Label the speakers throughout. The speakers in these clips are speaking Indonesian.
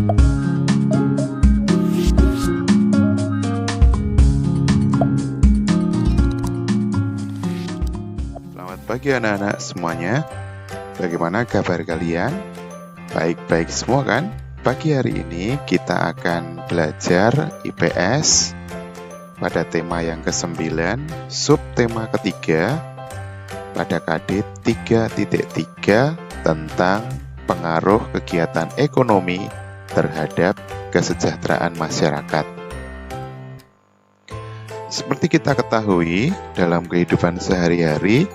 Speaker 1: Selamat pagi anak-anak semuanya. Bagaimana kabar kalian? Baik-baik semua kan? Pagi hari ini kita akan belajar IPS pada tema yang ke-9, subtema ketiga pada KD 3.3 tentang pengaruh kegiatan ekonomi terhadap kesejahteraan masyarakat. Seperti kita ketahui, dalam kehidupan sehari-hari,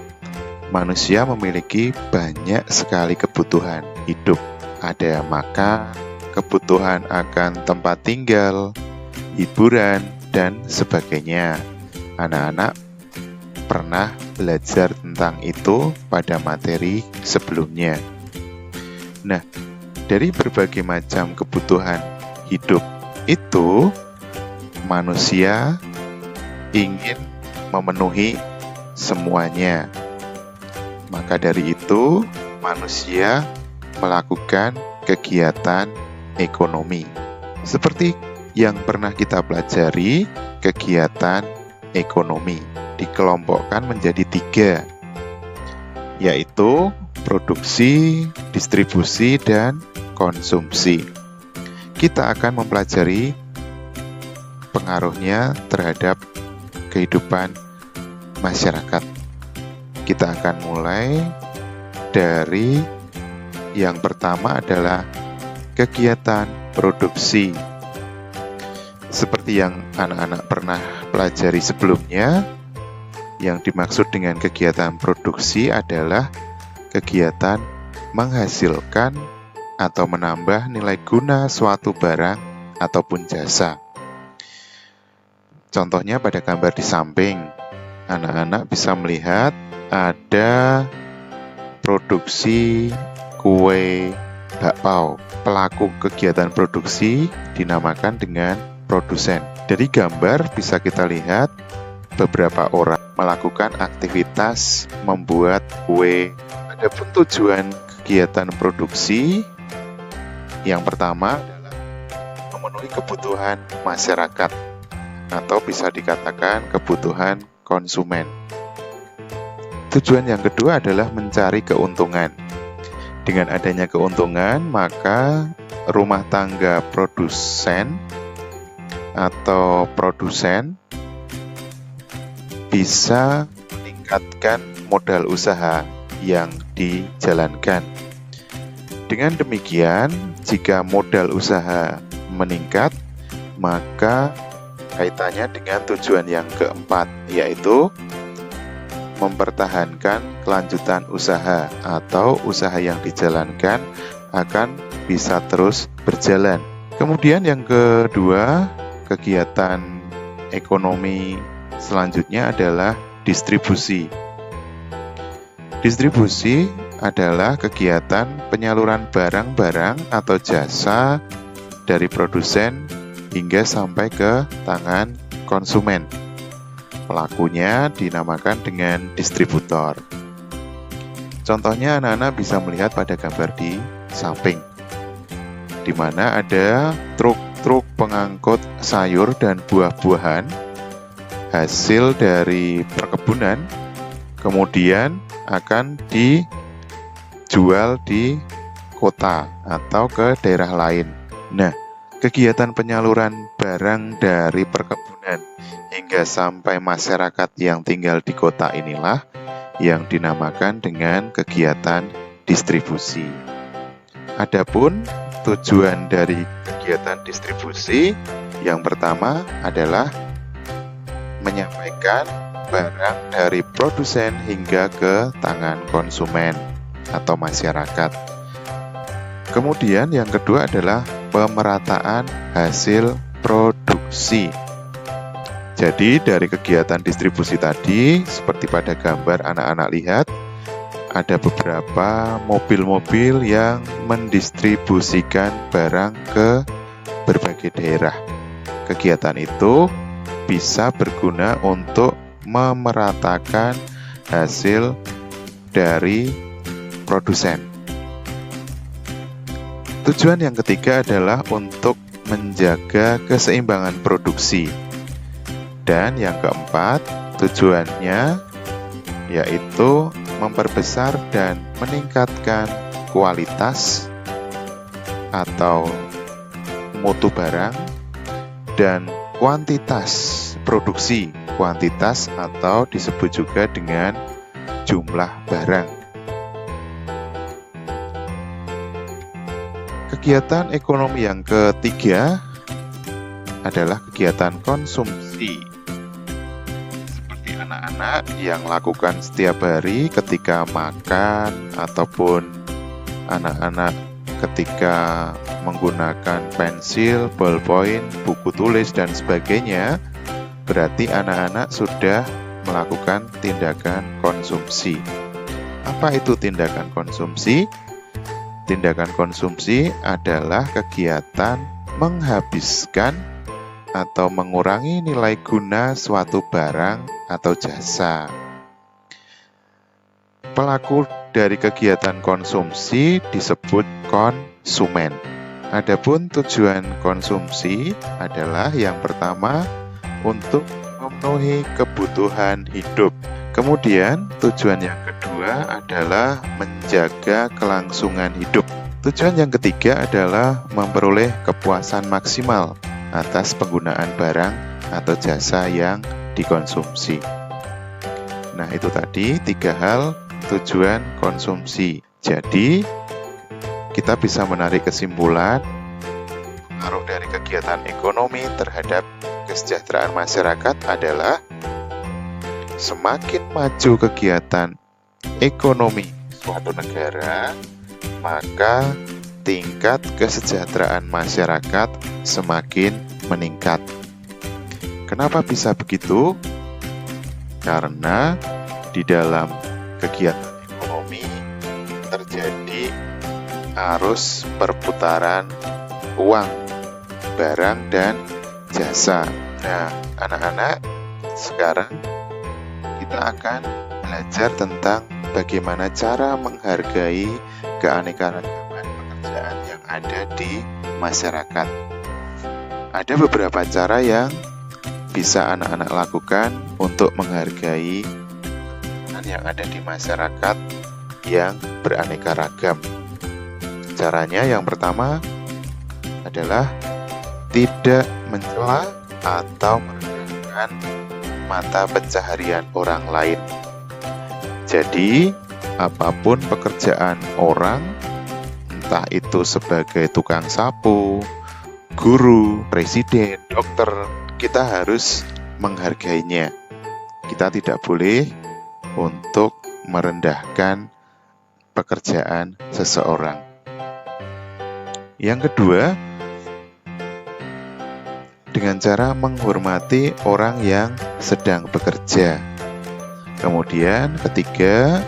Speaker 1: manusia memiliki banyak sekali kebutuhan hidup. Ada makan, kebutuhan akan tempat tinggal, hiburan, dan sebagainya. Anak-anak pernah belajar tentang itu pada materi sebelumnya. Nah, dari berbagai macam kebutuhan hidup itu, manusia ingin memenuhi semuanya. Maka dari itu, manusia melakukan kegiatan ekonomi. Seperti yang pernah kita pelajari, kegiatan ekonomi dikelompokkan menjadi 3, yaitu produksi, distribusi, dan konsumsi. Kita akan mempelajari pengaruhnya terhadap kehidupan masyarakat. Kita akan mulai dari yang pertama adalah kegiatan produksi. Seperti yang anak-anak pernah pelajari sebelumnya, yang dimaksud dengan kegiatan produksi adalah kegiatan menghasilkan atau menambah nilai guna suatu barang ataupun jasa. Contohnya pada gambar di samping, anak-anak bisa melihat ada produksi kue bakpao. Pelaku kegiatan produksi dinamakan dengan produsen. Dari gambar bisa kita lihat beberapa orang melakukan aktivitas membuat kue. Adapun tujuan kegiatan produksi yang pertama adalah memenuhi kebutuhan masyarakat atau bisa dikatakan kebutuhan konsumen. Tujuan yang kedua adalah mencari keuntungan. Dengan adanya keuntungan, maka rumah tangga produsen atau produsen bisa meningkatkan modal usaha yang dijalankan. Dengan demikian, jika modal usaha meningkat, maka kaitannya dengan tujuan yang keempat, yaitu mempertahankan kelanjutan usaha atau usaha yang dijalankan akan bisa terus berjalan. Kemudian yang kedua, kegiatan ekonomi selanjutnya adalah distribusi. Distribusi adalah kegiatan penyaluran barang-barang atau jasa dari produsen hingga sampai ke tangan konsumen. Pelakunya dinamakan dengan distributor. Contohnya anak-anak bisa melihat pada gambar di samping, di mana ada truk-truk pengangkut sayur dan buah-buahan hasil dari perkebunan, kemudian akan dijual di kota atau ke daerah lain. Nah, kegiatan penyaluran barang dari perkebunan hingga sampai masyarakat yang tinggal di kota inilah yang dinamakan dengan kegiatan distribusi. Adapun tujuan dari kegiatan distribusi yang pertama adalah menyampaikan barang dari produsen hingga ke tangan konsumen atau masyarakat. Kemudian yang kedua adalah pemerataan hasil produksi. Jadi dari kegiatan distribusi tadi, seperti pada gambar anak-anak lihat, ada beberapa mobil-mobil yang mendistribusikan barang ke berbagai daerah. Kegiatan itu bisa berguna untuk memeratakan hasil dari produsen. Tujuan yang ketiga adalah untuk menjaga keseimbangan produksi. Dan yang keempat, tujuannya yaitu memperbesar dan meningkatkan kualitas atau mutu barang dan kuantitas produksi, kuantitas atau disebut juga dengan jumlah barang. Kegiatan ekonomi yang ketiga adalah kegiatan konsumsi. Seperti anak-anak yang lakukan setiap hari ketika makan, ataupun anak-anak ketika menggunakan pensil, ballpoint, buku tulis, dan sebagainya, berarti anak-anak sudah melakukan tindakan konsumsi. Apa itu tindakan konsumsi? Tindakan konsumsi adalah kegiatan menghabiskan atau mengurangi nilai guna suatu barang atau jasa. Pelaku dari kegiatan konsumsi disebut konsumen. Adapun tujuan konsumsi adalah yang pertama untuk memenuhi kebutuhan hidup. Kemudian tujuan yang kedua adalah menjaga kelangsungan hidup. Tujuan yang ketiga adalah memperoleh kepuasan maksimal atas penggunaan barang atau jasa yang dikonsumsi. Nah, itu tadi 3 hal tujuan konsumsi. Jadi, kita bisa menarik kesimpulan pengaruh dari kegiatan ekonomi terhadap kesejahteraan masyarakat adalah semakin maju kegiatan ekonomi suatu negara, maka tingkat kesejahteraan masyarakat semakin meningkat. Kenapa bisa begitu? Karena di dalam kegiatan ekonomi terjadi arus perputaran uang, barang, dan jasa. Nah, anak-anak, sekarang kita akan belajar tentang bagaimana cara menghargai keanekaragaman pekerjaan yang ada di masyarakat. Ada beberapa cara yang bisa anak-anak lakukan untuk menghargai yang ada di masyarakat yang beraneka ragam. Caranya yang pertama adalah tidak mencela atau merendahkan mata pencaharian orang lain. Jadi, apapun pekerjaan orang, entah itu sebagai tukang sapu, guru, presiden, dokter, kita harus menghargainya. Kita tidak boleh untuk merendahkan pekerjaan seseorang. Yang kedua, dengan cara menghormati orang yang sedang bekerja. Kemudian ketiga,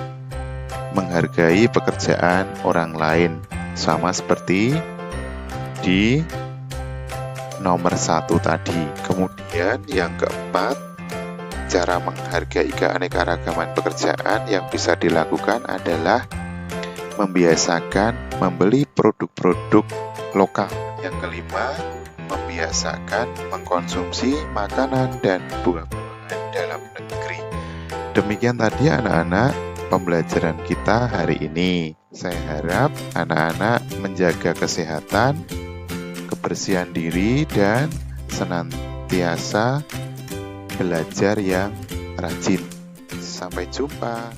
Speaker 1: menghargai pekerjaan orang lain, sama seperti di nomor 1 tadi. Kemudian yang keempat, cara menghargai keanekaragaman pekerjaan yang bisa dilakukan adalah membiasakan membeli produk-produk lokal. Yang kelima, membiasakan mengkonsumsi makanan dan buah-buahan dalam negeri. Demikian tadi anak-anak pembelajaran kita hari ini. Saya harap anak-anak menjaga kesehatan, kebersihan diri, dan senantiasa belajar yang rajin. Sampai jumpa.